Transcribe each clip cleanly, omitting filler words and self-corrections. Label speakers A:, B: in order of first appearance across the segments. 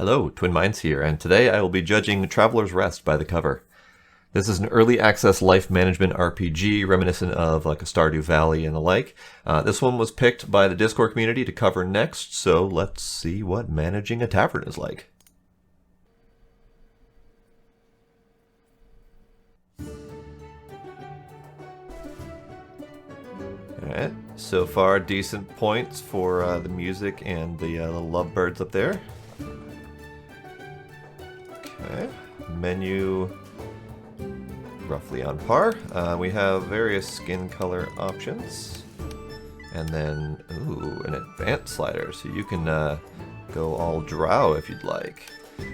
A: Hello, Twin Minds here, and today I will be judging Traveler's Rest by the cover. This is an early access life management RPG reminiscent of like a Stardew Valley and the like. This one was picked by the Discord community to cover next, so let's see what managing a tavern is like. Alright, so far decent points for the music and the lovebirds up there. Okay, menu roughly on par. We have various skin color options, and then an advanced slider, so you can go all drow if you'd like.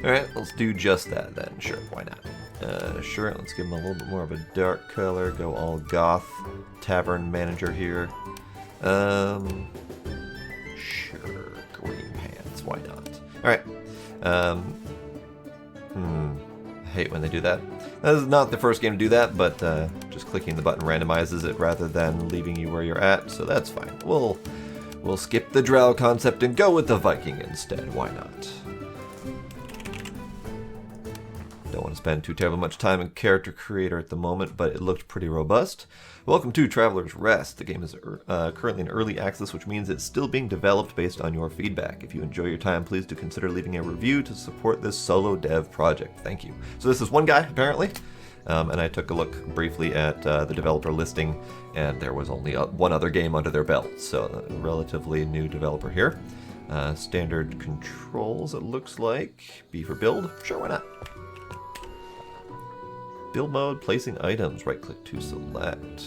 A: All right, let's do just that then. Sure, why not? Sure, let's give him a little bit more of a dark color. Go all goth. Tavern manager here. Sure, green pants. Why not? All right. I hate when they do that. This is not the first game to do that, but just clicking the button randomizes it rather than leaving you where you're at, so that's fine. We'll skip the drow concept and go with the Viking instead. Why not? Don't want to spend too terribly much time in character creator at the moment, but it looked pretty robust. Welcome to Traveler's Rest. The game is currently in early access, which means it's still being developed based on your feedback. If you enjoy your time, please do consider leaving a review to support this solo dev project. Thank you. So this is one guy, apparently, and I took a look briefly at the developer listing, and there was only one other game under their belt, so a relatively new developer here. Standard controls, it looks like. B for build? Sure, why not? Build mode, placing items, right click to select.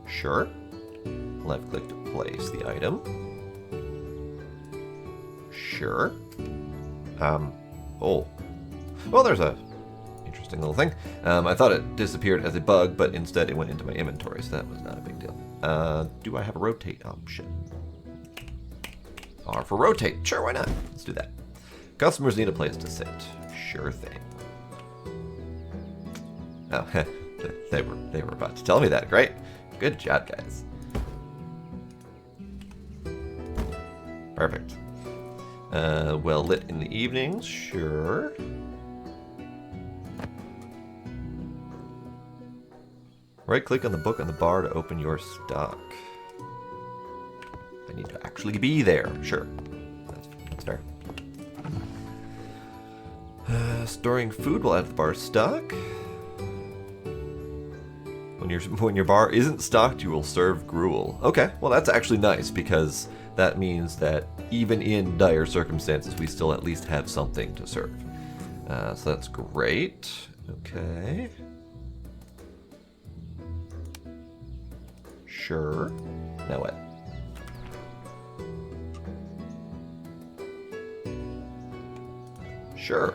A: Sure. Left click to place the item. Sure. Oh. Well, there's a interesting little thing. I thought it disappeared as a bug, but instead it went into my inventory, so that was not a big deal. Do I have a rotate option? R for rotate. Sure, why not? Let's do that. Customers need a place to sit. Sure thing. Oh, they were about to tell me that. Great. Good job, guys. Perfect. Well lit in the evenings. Sure. Right click on the book on the bar to open your stock. I need to actually be there. Sure. That's fair. Storing food while at the bar stock. When your bar isn't stocked, you will serve gruel. Okay, well that's actually nice because that means that even in dire circumstances, we still at least have something to serve. So that's great. Okay. Sure. Now what? Sure.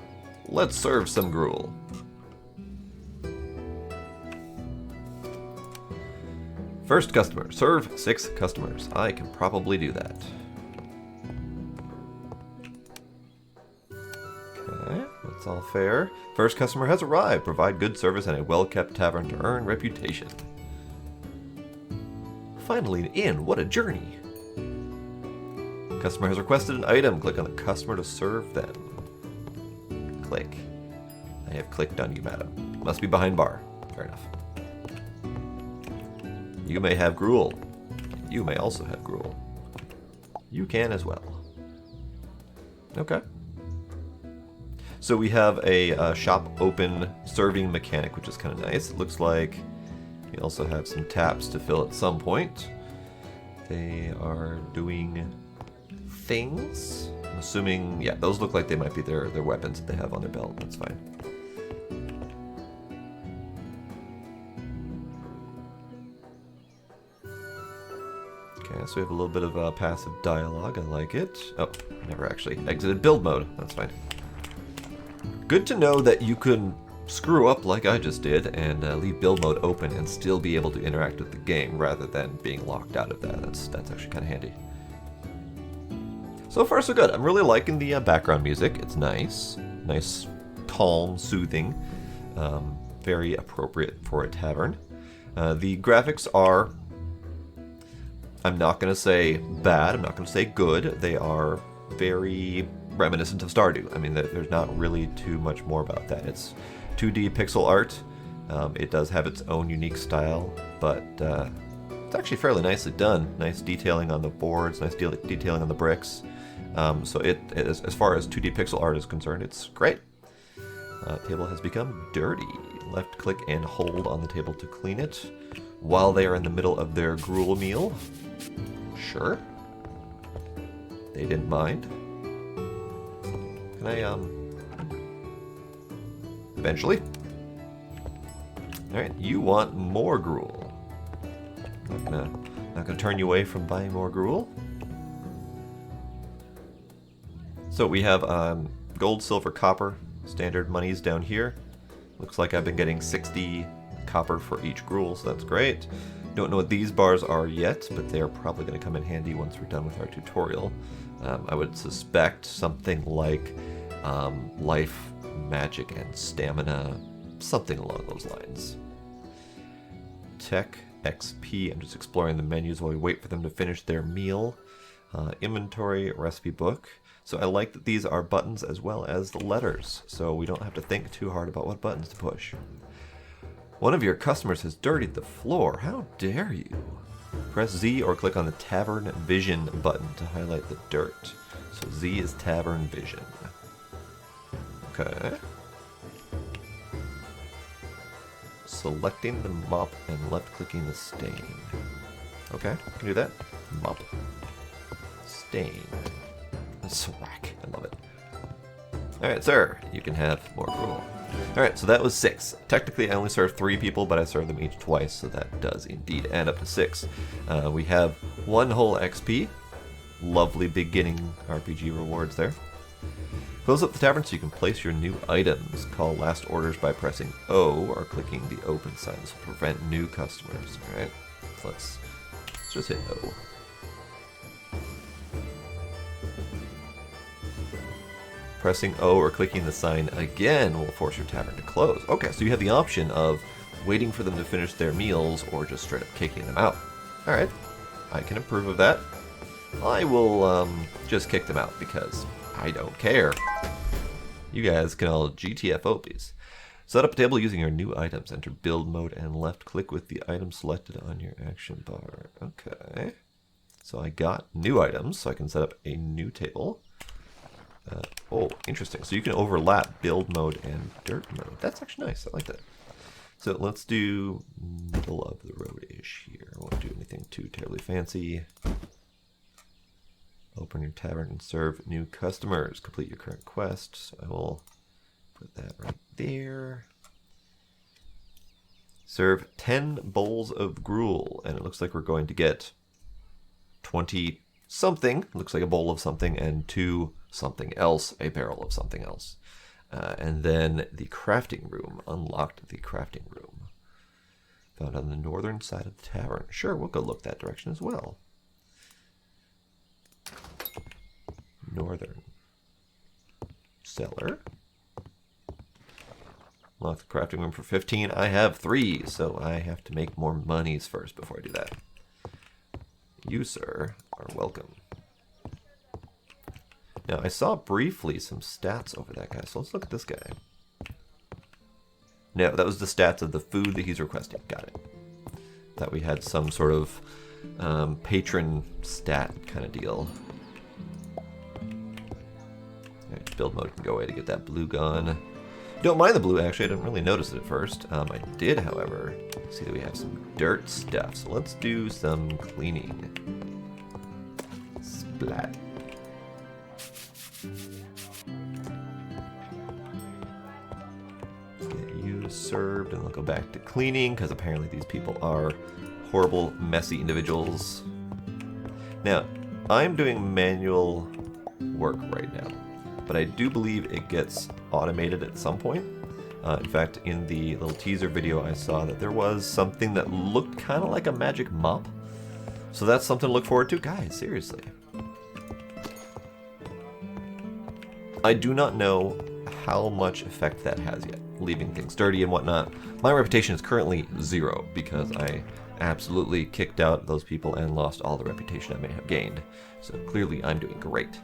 A: Let's serve some gruel. First customer. Serve 6 customers. I can probably do that. Okay, that's all fair. First customer has arrived. Provide good service and a well-kept tavern to earn reputation. Finally an inn. What a journey. Customer has requested an item. Click on the customer to serve them. Click. I have clicked on you, madam. Must be behind bar. Fair enough. You may have gruel. You may also have gruel. You can as well. Okay. So we have a shop open serving mechanic, which is kind of nice. It looks like we also have some taps to fill at some point. They are doing things. I'm assuming, yeah, those look like they might be their weapons that they have on their belt. That's fine. Okay, so we have a little bit of passive dialogue. I like it. Oh, never actually exited build mode. That's fine. Good to know that you can screw up like I just did and leave build mode open and still be able to interact with the game rather than being locked out of that. That's actually kind of handy. So far so good. I'm really liking the background music. It's nice. Nice, calm, soothing. Very appropriate for a tavern. The graphics are... I'm not going to say bad, I'm not going to say good. They are very reminiscent of Stardew. I mean, there's not really too much more about that. It's 2D pixel art. It does have its own unique style, but it's actually fairly nicely done. Nice detailing on the boards, nice detailing on the bricks. So as far as 2D pixel art is concerned, it's great. Table has become dirty. Left click and hold on the table to clean it while they are in the middle of their gruel meal. Sure. They didn't mind. Can I, eventually? Alright, you want more gruel. Not gonna turn you away from buying more gruel. So we have gold, silver, copper, standard monies down here. Looks like I've been getting 60 copper for each gruel, so that's great. Don't know what these bars are yet, but they're probably going to come in handy once we're done with our tutorial. I would suspect something like life, magic, and stamina, something along those lines. Tech, XP, I'm just exploring the menus while we wait for them to finish their meal. Inventory, recipe book. So I like that these are buttons as well as the letters, so we don't have to think too hard about what buttons to push. One of your customers has dirtied the floor. How dare you? Press Z or click on the Tavern Vision button to highlight the dirt. So Z is Tavern Vision. Okay. Selecting the mop and left-clicking the stain. Okay, can do that. Mop. Stain. Swack. I love it. Alright, sir. You can have more gruel. Alright, so that was 6. Technically, I only served 3 people, but I served them each twice, so that does indeed add up to 6. We have 1 whole XP. Lovely beginning RPG rewards there. Close up the tavern so you can place your new items. Call last orders by pressing O or clicking the open sign. This will prevent new customers. Alright, so let's just hit O. Pressing O or clicking the sign again will force your tavern to close. Okay, so you have the option of waiting for them to finish their meals or just straight up kicking them out. Alright, I can approve of that. I will just kick them out because I don't care. You guys can all GTFO, please. Set up a table using your new items. Enter build mode and left click with the item selected on your action bar. Okay, so I got new items, so I can set up a new table. Oh, interesting. So you can overlap build mode and dirt mode. That's actually nice. I like that. So let's do middle of the road-ish here. I won't do anything too terribly fancy. Open your tavern and serve new customers. Complete your current quest. So I will put that right there. Serve 10 bowls of gruel. And it looks like we're going to get 20 something. Looks like a bowl of something, and 2 something else, a barrel of something else. And then the crafting room. Unlocked the crafting room. Found on the northern side of the tavern. Sure, we'll go look that direction as well. Northern cellar. Unlock the crafting room for 15. I have 3, so I have to make more monies first before I do that. You, sir, are welcome. Now, I saw briefly some stats over that guy, so let's look at this guy. No, that was the stats of the food that he's requesting. Got it. Thought we had some sort of patron stat kind of deal. Alright, build mode can go away to get that blue gone. Don't mind the blue, actually. I didn't really notice it at first. I did, however, see that we have some dirt stuff. So let's do some cleaning. Splat. Get you served, and we'll go back to cleaning, because apparently these people are horrible, messy individuals. Now, I'm doing manual work right now, but I do believe it gets automated at some point. In fact, in the little teaser video I saw that there was something that looked kind of like a magic mop. So that's something to look forward to. Guys, seriously. I do not know how much effect that has yet, leaving things dirty and whatnot. My reputation is currently 0 because I absolutely kicked out those people and lost all the reputation I may have gained. So clearly I'm doing great.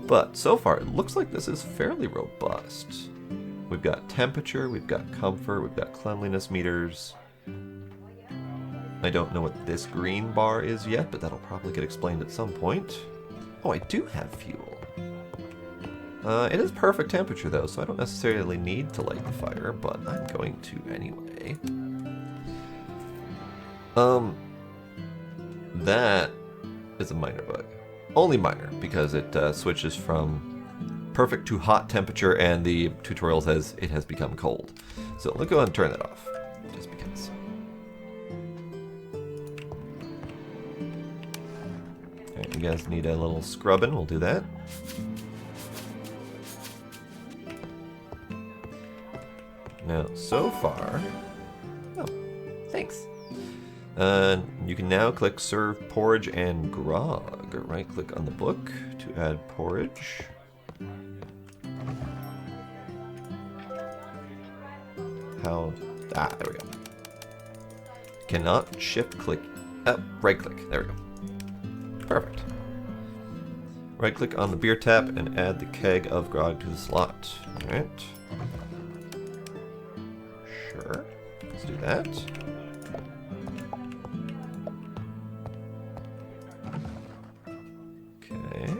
A: But so far it looks like this is fairly robust. We've got temperature, we've got comfort, we've got cleanliness meters. I don't know what this green bar is yet, but that'll probably get explained at some point. Oh, I do have fuel. It is perfect temperature though, so I don't necessarily need to light the fire, but I'm going to anyway. That is a minor bug. Only minor, because it switches from perfect to hot temperature, and the tutorial says it has become cold. So let's go ahead and turn that off, just because. Alright, you guys need a little scrubbing, we'll do that. Now, so far... Oh, thanks. You can now click Serve Porridge and Grog. Right-click on the book to add porridge. How... Ah, there we go. Cannot shift-click... right-click. There we go. Perfect. Right-click on the beer tap and add the keg of grog to the slot. Alright. Sure. Let's do that. Okay.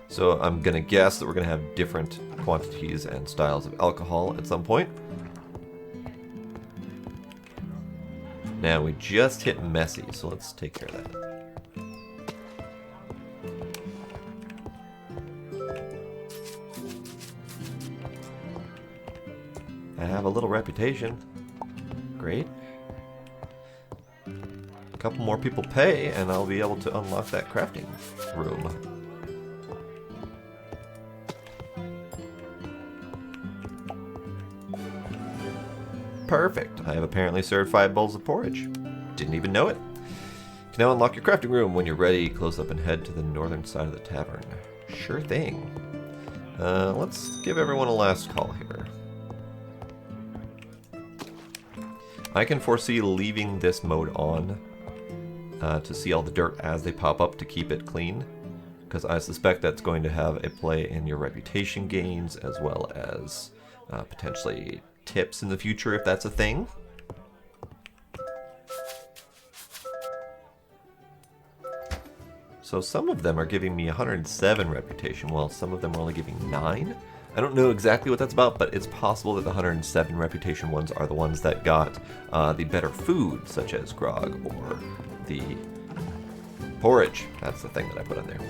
A: So I'm going to guess that we're going to have different quantities and styles of alcohol at some point. Now we just hit messy, so let's take care of that. I have a little reputation. Great. A couple more people pay, and I'll be able to unlock that crafting room. Perfect. I have apparently served 5 bowls of porridge. Didn't even know it. You can now unlock your crafting room. When you're ready, close up and head to the northern side of the tavern. Sure thing. Let's give everyone a last call here. I can foresee leaving this mode on to see all the dirt as they pop up to keep it clean, because I suspect that's going to have a play in your reputation gains as well as potentially tips in the future if that's a thing. So some of them are giving me 107 reputation while some of them are only giving 9. I don't know exactly what that's about, but it's possible that the 107 reputation ones are the ones that got the better food, such as grog or the porridge. That's the thing that I put on there.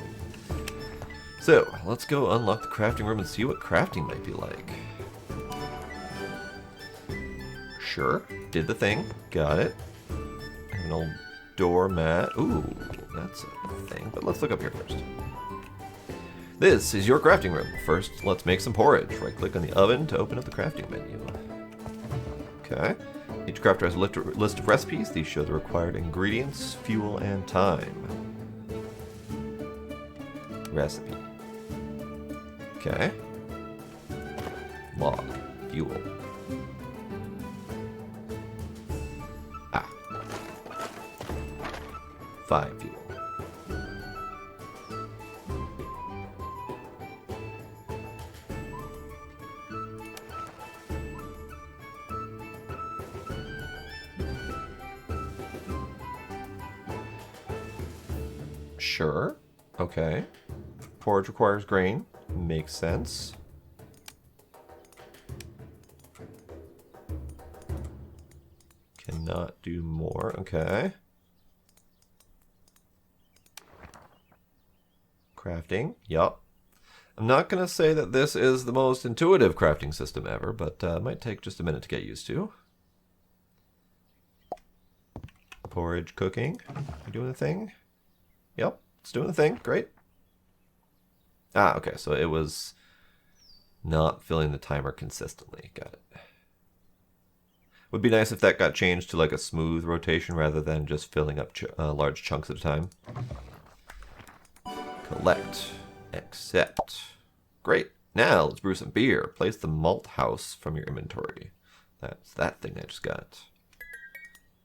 A: So, let's go unlock the crafting room and see what crafting might be like. Sure, did the thing, got it. Have an old doormat. Ooh, that's a thing, but let's look up here first. This is your crafting room. First, let's make some porridge. Right-click on the oven to open up the crafting menu. Okay. Each crafter has a list of recipes. These show the required ingredients, fuel, and time. Recipe. Okay. Log. Fuel. Ah. 5 fuel. Sure. Okay. Porridge requires grain. Makes sense. Cannot do more. Okay. Crafting. Yup. I'm not going to say that this is the most intuitive crafting system ever, but it might take just a minute to get used to. Porridge cooking. You doing the thing? Yep, it's doing the thing. Great. Ah, okay, so it was not filling the timer consistently. Got it. Would be nice if that got changed to like a smooth rotation rather than just filling up large chunks at a time. Collect. Accept. Great. Now let's brew some beer. Place the malt house from your inventory. That's that thing I just got.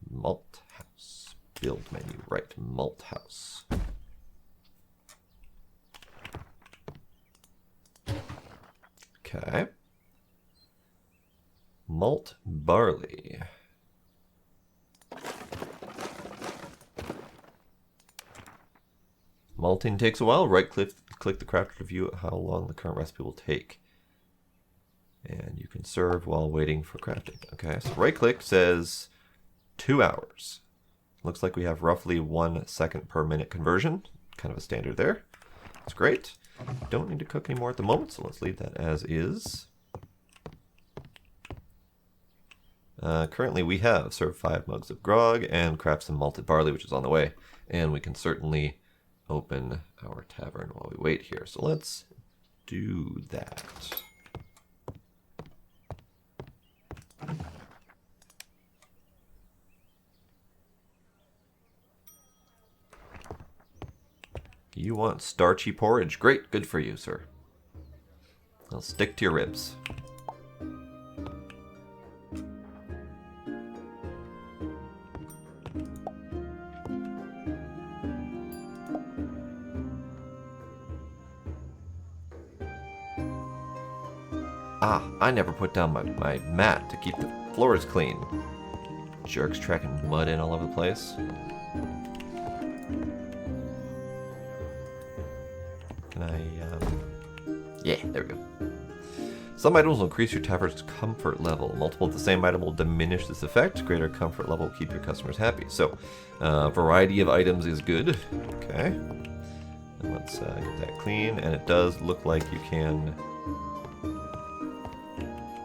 A: Malt house. Build menu, right, malt house. Okay. Malt barley. Malting takes a while. Right-click the crafter to view how long the current recipe will take. And you can serve while waiting for crafting. Okay, so right-click says 2 hours. Looks like we have roughly 1 second per minute conversion. Kind of a standard there. That's great. Don't need to cook anymore at the moment, so let's leave that as is. Currently we have served 5 mugs of grog and craft some malted barley, which is on the way. And we can certainly open our tavern while we wait here. So let's do that. You want starchy porridge? Great, good for you, sir. I'll stick to your ribs. Ah, I never put down my mat to keep the floors clean. Jerks tracking mud in all over the place. Can I, yeah, there we go. Some items will increase your tavern's comfort level. Multiple of the same item will diminish this effect. Greater comfort level will keep your customers happy. So, variety of items is good. Okay. And let's get that clean. And it does look like you can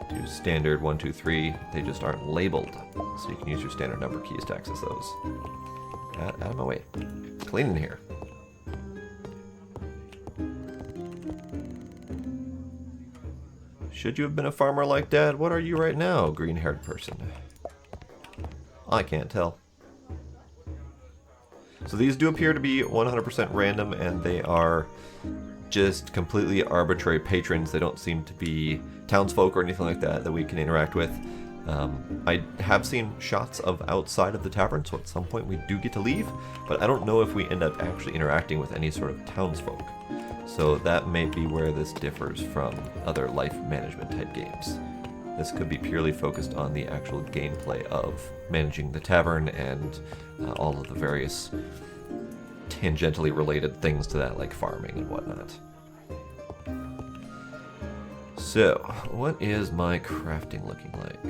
A: do standard 1, 2, 3. They just aren't labeled. So you can use your standard number keys to access those. Out of my way. Clean in here. Should you have been a farmer like Dad? What are you right now, green-haired person? I can't tell. So these do appear to be 100% random, and they are just completely arbitrary patrons. They don't seem to be townsfolk or anything like that that we can interact with. I have seen shots of outside of the tavern, so at some point we do get to leave, but I don't know if we end up actually interacting with any sort of townsfolk. So that may be where this differs from other life management type games. This could be purely focused on the actual gameplay of managing the tavern and all of the various tangentially related things to that, like farming and whatnot. So, what is my crafting looking like?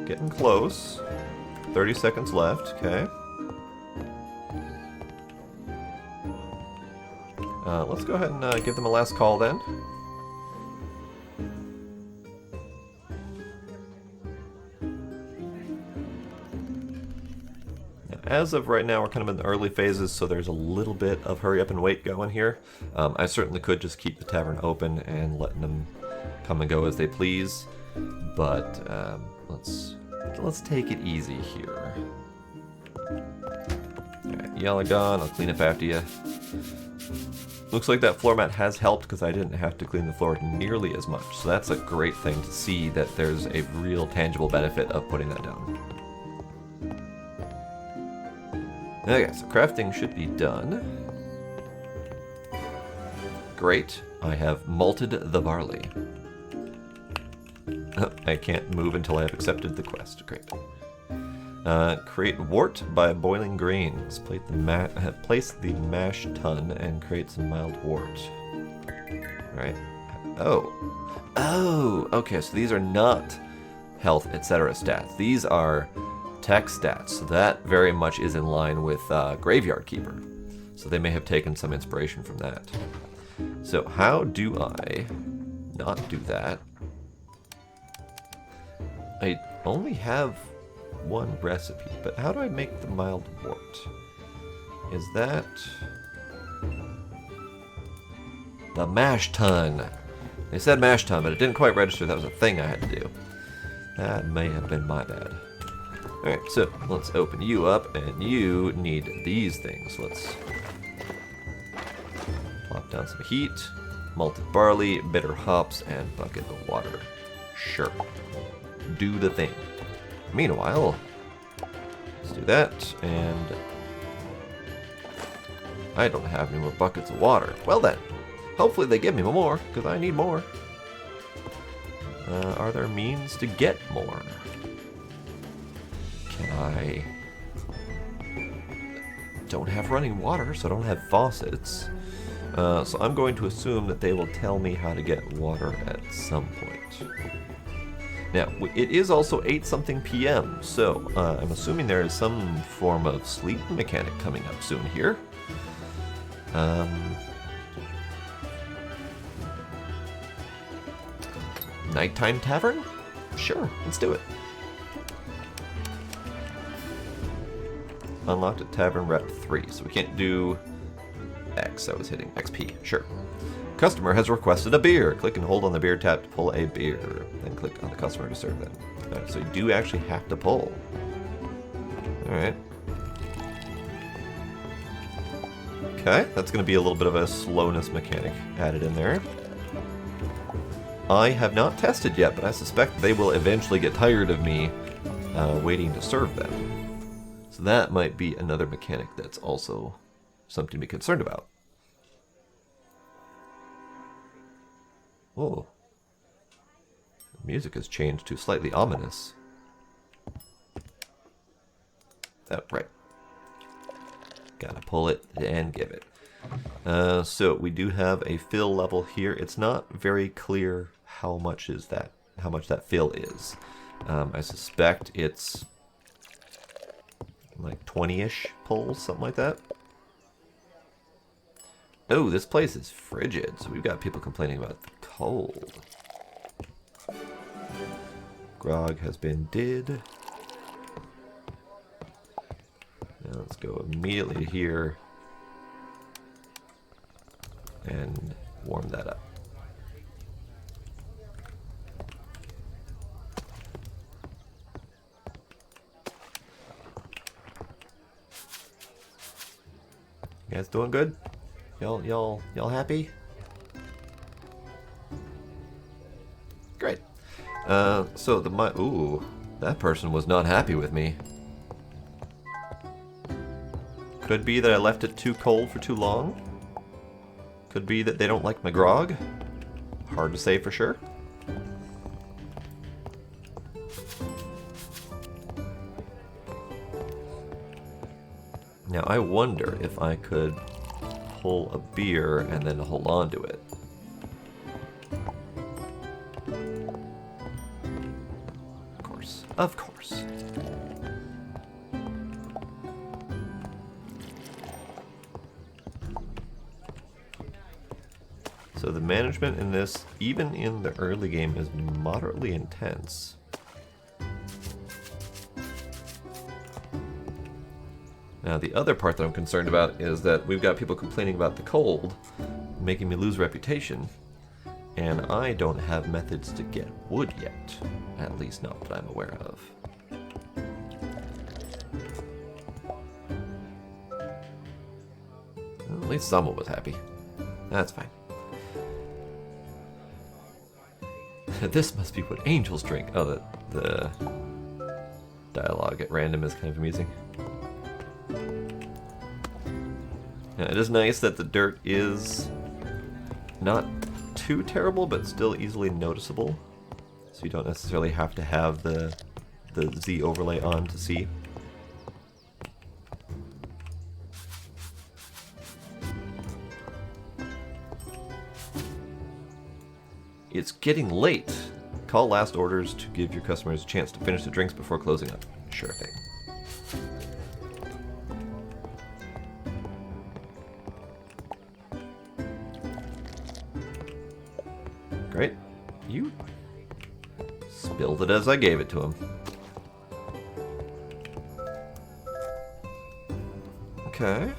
A: Getting close. 30 seconds left, okay. Let's go ahead and give them a last call then. Now, as of right now, we're kind of in the early phases, so there's a little bit of hurry up and wait going here. I certainly could just keep the tavern open and letting them come and go as they please, but let's take it easy here. Alright, y'all are gone. I'll clean up after you. Looks like that floor mat has helped because I didn't have to clean the floor nearly as much. So that's a great thing to see, that there's a real tangible benefit of putting that down. Okay, so crafting should be done. Great. I have malted the barley. I can't move until I have accepted the quest. Great. Create wort by boiling grains. Place the mash tun and create some mild wort. Alright. Oh, okay, so these are not health, etc. stats. These are tech stats, so that very much is in line with Graveyard Keeper. So they may have taken some inspiration from that. So how do I not do that? I only have one recipe, but how do I make the mild wort? Is that the mash tun? They said mash tun, but it didn't quite register that was a thing I had to do. That may have been my bad. Alright, so let's open you up, and you need these things. Let's plop down some heat, malted barley, bitter hops, and bucket of water. Sure. Do the thing. Meanwhile, let's do that, and I don't have any more buckets of water. Well then, hopefully they give me more, because I need more. Are there means to get more? Can I... Don't have running water, so I don't have faucets. So I'm going to assume that they will tell me how to get water at some point. Now, it is also 8-something p.m., so I'm assuming there is some form of sleep mechanic coming up soon here. Nighttime tavern? Sure, let's do it. Unlocked at tavern rep 3, so we can't do X. I was hitting XP. Sure. Customer has requested a beer. Click and hold on the beer tap to pull a beer. Then click on the customer to serve them. Right, so you do actually have to pull. Alright. Okay, that's going to be a little bit of a slowness mechanic added in there. I have not tested yet, but I suspect they will eventually get tired of me waiting to serve them. So that might be another mechanic that's also something to be concerned about. Oh. The music has changed to slightly ominous. Oh, right. Gotta pull it and give it. So we do have a fill level here. It's not very clear how much that fill is. I suspect it's like 20-ish pulls, something like that. Oh, this place is frigid, so we've got people complaining about the cold. Grog has been did. Now let's go immediately here and warm that up. You guys doing good? Y'all happy? Great. So ooh, that person was not happy with me. Could be that I left it too cold for too long. Could be that they don't like my grog. Hard to say for sure. Now I wonder if I could pull a beer and then hold on to it. Of course. So the management in this, even in the early game, is moderately intense. Now the other part that I'm concerned about is that we've got people complaining about the cold, making me lose reputation, and I don't have methods to get wood yet, at least not that I'm aware of. Well, at least someone was happy. That's fine. This must be what angels drink. Oh, the dialogue at random is kind of amusing. Now, it is nice that the dirt is not too terrible, but still easily noticeable. So you don't necessarily have to have the Z overlay on to see. It's getting late. Call last orders to give your customers a chance to finish the drinks before closing up. Sure thing. Great. You spilled it as I gave it to him. Okay.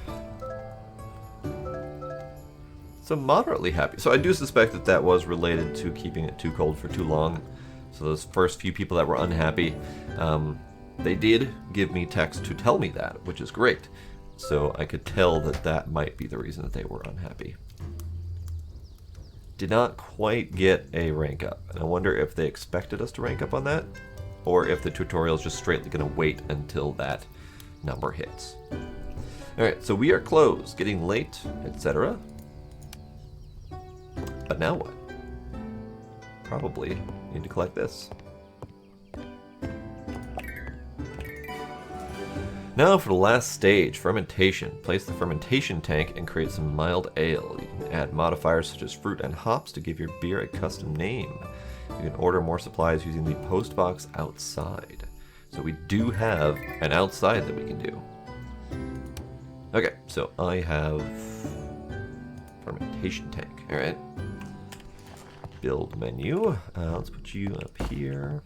A: So moderately happy. So I do suspect that that was related to keeping it too cold for too long. So those first few people that were unhappy, they did give me text to tell me that, which is great. So I could tell that that might be the reason that they were unhappy. Did not quite get a rank up, and I wonder if they expected us to rank up on that, or if the tutorial is just straightly going to wait until that number hits. Alright, so we are closed, getting late, etc. But now what? Probably need to collect this. Now for the last stage, fermentation. Place the fermentation tank and create some mild ale. You can add modifiers such as fruit and hops to give your beer a custom name. You can order more supplies using the post box outside. So we do have an outside that we can do. Okay, so I have fermentation tank. Alright. Build menu. Let's put you up here.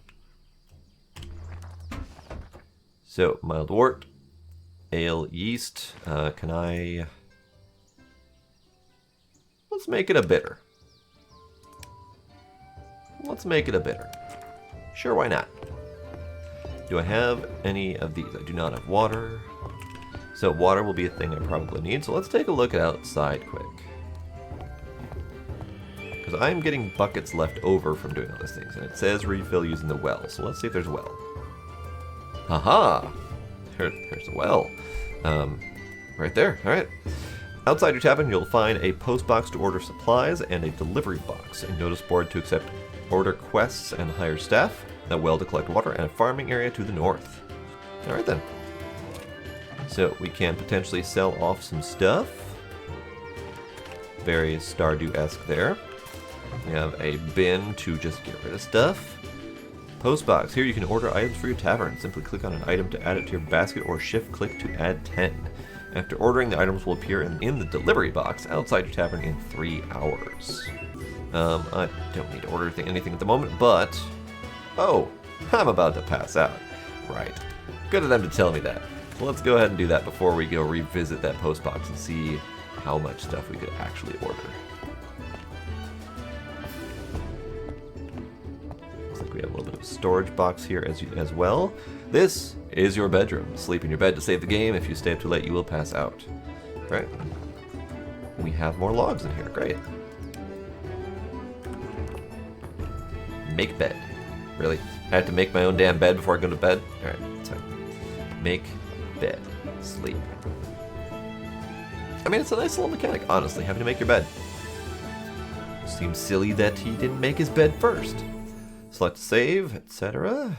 A: So, mild wort. Ale yeast. Can I... Let's make it a bitter. Let's make it a bitter. Sure, why not? Do I have any of these? I do not have water. So water will be a thing I probably need. So let's take a look at outside quick. Because I'm getting buckets left over from doing all these things. And it says refill using the well. So let's see if there's a well. Haha! There's a well. Right there. Alright. Outside your tavern, you'll find a post box to order supplies and a delivery box. A notice board to accept order quests and hire staff. A well to collect water, and a farming area to the north. Alright then. So we can potentially sell off some stuff. Very Stardew-esque there. We have a bin to just get rid of stuff. Post box. Here you can order items for your tavern. Simply click on an item to add it to your basket or shift-click to add 10. After ordering, the items will appear in the delivery box outside your tavern in 3 hours. I don't need to order anything at the moment, but... Oh, I'm about to pass out. Right. Good of them to tell me that. So let's go ahead and do that before we go revisit that post box and see how much stuff we could actually order. Looks like we have a little bit of a storage box here as well. This is your bedroom. Sleep in your bed to save the game. If you stay up too late, you will pass out. Right. We have more logs in here. Great. Make bed. Really? I have to make my own damn bed before I go to bed? Alright, that's fine. Make bed. Sleep. I mean, it's a nice little mechanic, honestly, having to make your bed. Seems silly that he didn't make his bed first. Select save, etc.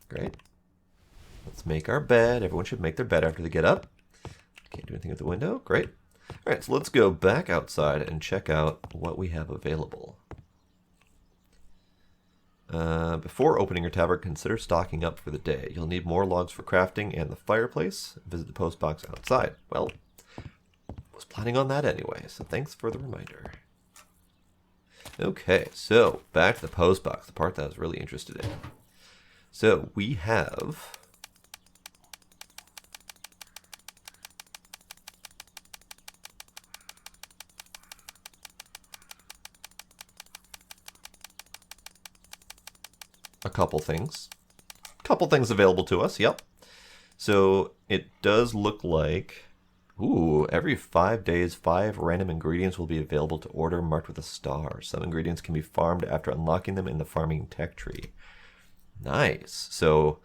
A: Great. Let's make our bed. Everyone should make their bed after they get up. Can't do anything at the window. Great. Alright, so let's go back outside and check out what we have available. Before opening your tavern, consider stocking up for the day. You'll need more logs for crafting and the fireplace. Visit the post box outside. Well, I was planning on that anyway, so thanks for the reminder. Okay, so back to the post box, the part that I was really interested in. So we have... a couple things. Couple things available to us, yep. So it does look like, ooh, every 5 days, 5 random ingredients will be available to order marked with a star. Some ingredients can be farmed after unlocking them in the farming tech tree. Nice. So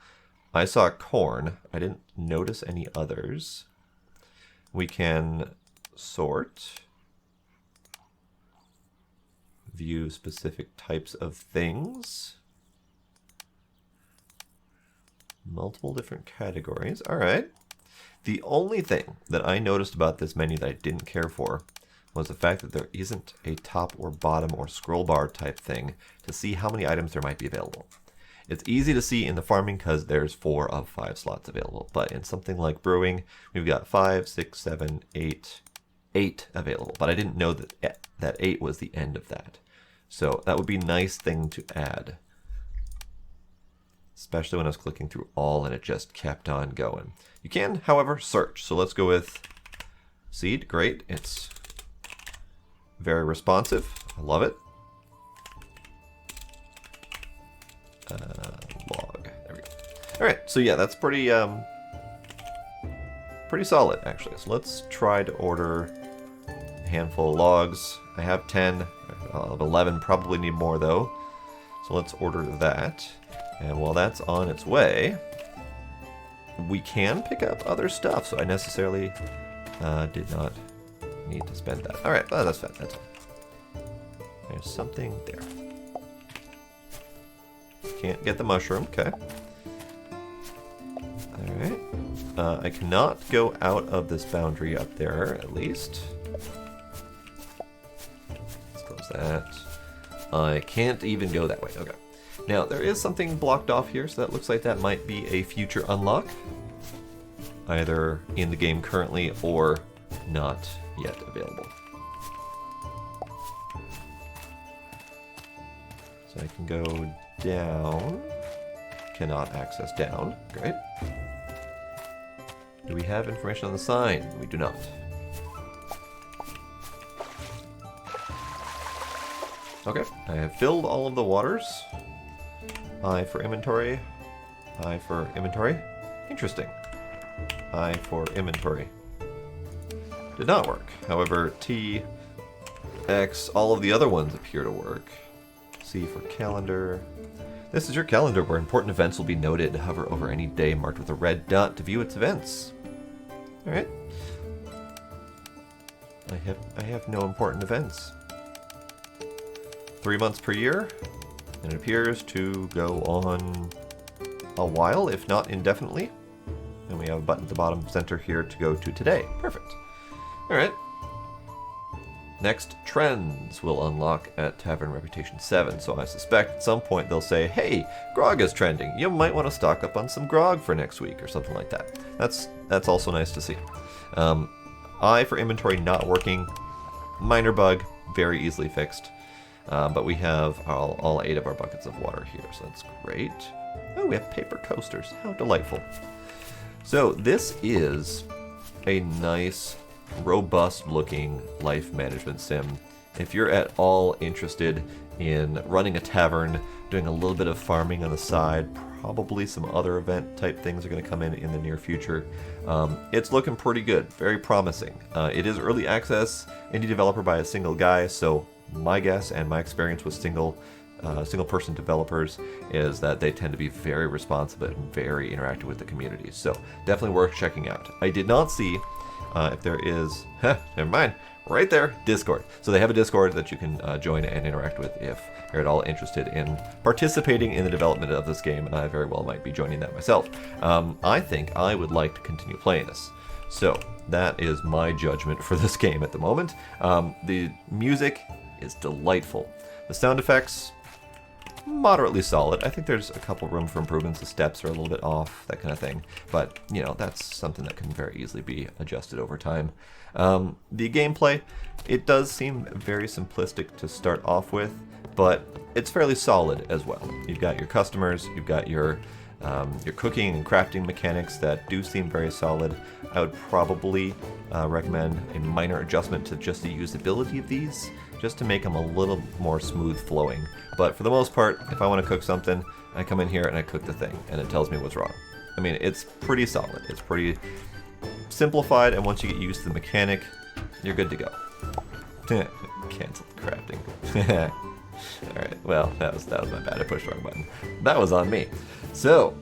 A: I saw corn. I didn't notice any others. We can sort, view specific types of things. Multiple different categories. All right. The only thing that I noticed about this menu that I didn't care for was the fact that there isn't a top or bottom or scroll bar type thing to see how many items there might be available. It's easy to see in the farming because there's 4 of 5 slots available, but in something like brewing, we've got 5, 6, 7, 8 available, but I didn't know that 8 was the end of that. So that would be a nice thing to add. Especially when I was clicking through all and it just kept on going. You can, however, search. So let's go with seed. Great. It's very responsive. I love it. Log. There we go. All right. So yeah, that's pretty solid, actually. So let's try to order a handful of logs. I have 10. I'll have 11. Probably need more, though. So let's order that. And while that's on its way, we can pick up other stuff. So I necessarily did not need to spend that. All right, that's fine. That's fine. There's something there. Can't get the mushroom. Okay. All right. I cannot go out of this boundary up there, at least. Let's close that. I can't even go that way. Okay. Now, there is something blocked off here, so that looks like that might be a future unlock. Either in the game currently or not yet available. So I can go down. Cannot access down. Great. Do we have information on the sign? We do not. Okay, I have filled all of the waters. I for inventory. I for inventory. Interesting. I for inventory. Did not work. However, T, X, all of the other ones appear to work. C for calendar. This is your calendar where important events will be noted. Hover over any day marked with a red dot to view its events. Alright. I have no important events. 3 months per year, and it appears to go on a while, if not indefinitely. And we have a button at the bottom center here to go to today. Perfect. Alright. Next, trends will unlock at Tavern Reputation 7, so I suspect at some point they'll say, hey, grog is trending, you might want to stock up on some grog for next week, or something like that. That's also nice to see. I for inventory not working, minor bug, very easily fixed. But we have all 8 of our buckets of water here, so that's great. Oh, we have paper coasters, how delightful. So this is a nice, robust looking life management sim. If you're at all interested in running a tavern, doing a little bit of farming on the side, probably some other event type things are going to come in the near future. It's looking pretty good, very promising. It is early access, indie developer by a single guy, so my guess and my experience with single person developers is that they tend to be very responsive and very interactive with the community. So definitely worth checking out. I did not see if there is, never mind, right there, Discord. So they have a Discord that you can join and interact with if you're at all interested in participating in the development of this game, and I very well might be joining that myself. I think I would like to continue playing this. So that is my judgment for this game at the moment. The music is delightful. The sound effects, moderately solid. I think there's a couple room for improvements. The steps are a little bit off, that kind of thing. But, you know, that's something that can very easily be adjusted over time. The gameplay, it does seem very simplistic to start off with, but it's fairly solid as well. You've got your customers, you've got your cooking and crafting mechanics that do seem very solid. I would probably recommend a minor adjustment to just the usability of these, just to make them a little more smooth flowing. But for the most part, if I want to cook something, I come in here and I cook the thing, and it tells me what's wrong. I mean, it's pretty solid. It's pretty simplified, and once you get used to the mechanic, you're good to go. Cancel crafting. Alright, well, that was my bad. I pushed the wrong button. That was on me. So,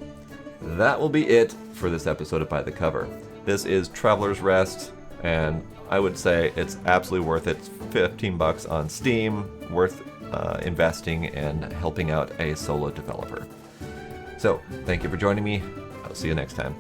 A: that will be it for this episode of By the Cover. This is Traveler's Rest, and I would say it's absolutely worth it. It's $15 on Steam, worth investing and helping out a solo developer. So, thank you for joining me. I'll see you next time.